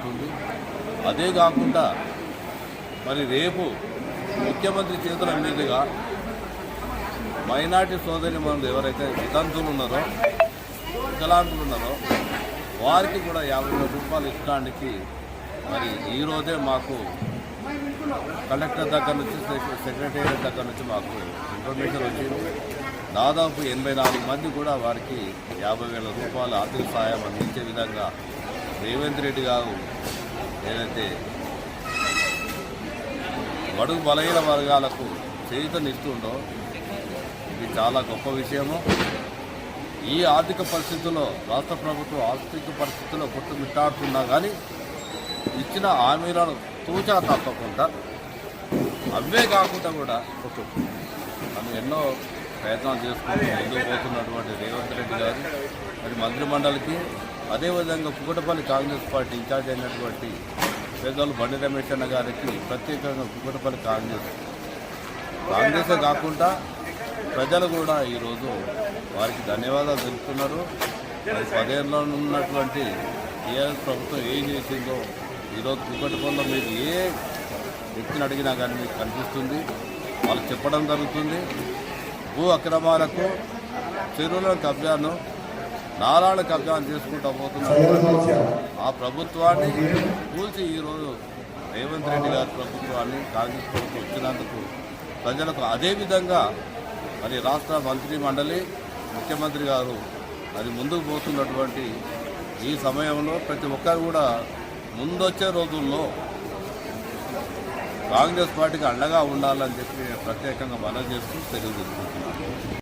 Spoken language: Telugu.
జరుగుతుంది. అదే కాకుండా మరి రేపు ముఖ్యమంత్రి చేతుల మీదుగా మైనార్టీ సోదరి మనులు ఎవరైతే వితంతులు ఉన్నారో వికలాంగులు ఉన్నారో వారికి కూడా 50,000 రూపాయలు ఇచ్చడానికి మరి ఈరోజే మాకు కలెక్టర్ దగ్గర నుంచి సెక్రటేరియట్ దగ్గర నుంచి మాకు ఇన్ఫర్మేషన్ వచ్చింది. దాదాపు 84 మంది కూడా వారికి 50,000 రూపాయల ఆర్థిక సహాయం అందించే విధంగా రేవంత్ రెడ్డి గారు ఏదైతే బడుగు బలహీన వర్గాలకు చేయూతనిస్తుండో ఇది చాలా గొప్ప విషయము. ఈ ఆర్థిక పరిస్థితుల్లో రాష్ట్ర ప్రభుత్వం ఆర్థిక పరిస్థితుల్లో కొట్టుమిట్టాడుతున్నా కానీ ఇచ్చిన హామీలను తూచా తప్పకుండా అవే కాకుండా కూడా మనం ఎన్నో ప్రయత్నాలు చేసుకుంటూ ముందుకు పోతున్నటువంటి రేవంత్ రెడ్డి గారు మరి మంత్రిమండలికి అదేవిధంగా కుకటపల్లి కాంగ్రెస్ పార్టీ ఇన్ఛార్జ్ అయినటువంటి పెద్దలు బండి రమేష్ అన్న గారికి ప్రత్యేకంగా కుకటపల్లి కాంగ్రెసే కాకుండా ప్రజలు కూడా ఈరోజు వారికి ధన్యవాదాలు తెలుపుతున్నారు. మరి 10 ఏళ్ళలో ఉన్నటువంటి టీఆర్ఎస్ ప్రభుత్వం ఏం చేసిందో ఈరోజు కుకటపల్లిలో మీరు ఏ వ్యక్తిని అడిగినా కానీ మీకు కనిపిస్తుంది. వాళ్ళకి చెప్పడం జరుగుతుంది. భూ అక్రమాలకు చెరువుల కబ్జాను నారాయణ కబ్జాను చేసుకుంటూ పోతున్నారు. ఆ ప్రభుత్వాన్ని కూల్చి ఈరోజు రేవంత్ రెడ్డి గారి ప్రభుత్వాన్ని కాంగ్రెస్ ప్రభుత్వం ఇచ్చినందుకు ప్రజలకు అదేవిధంగా మరి రాష్ట్ర మంత్రి మండలి ముఖ్యమంత్రి గారు మరి ముందుకు పోతున్నటువంటి ఈ సమయంలో ప్రతి ఒక్కరు కూడా ముందొచ్చే రోజుల్లో కాంగ్రెస్ పార్టీకి అండగా ఉండాలని చెప్పి ప్రత్యేకంగా మనవి చేస్తూ తెలియజేసుకుంటున్నాను.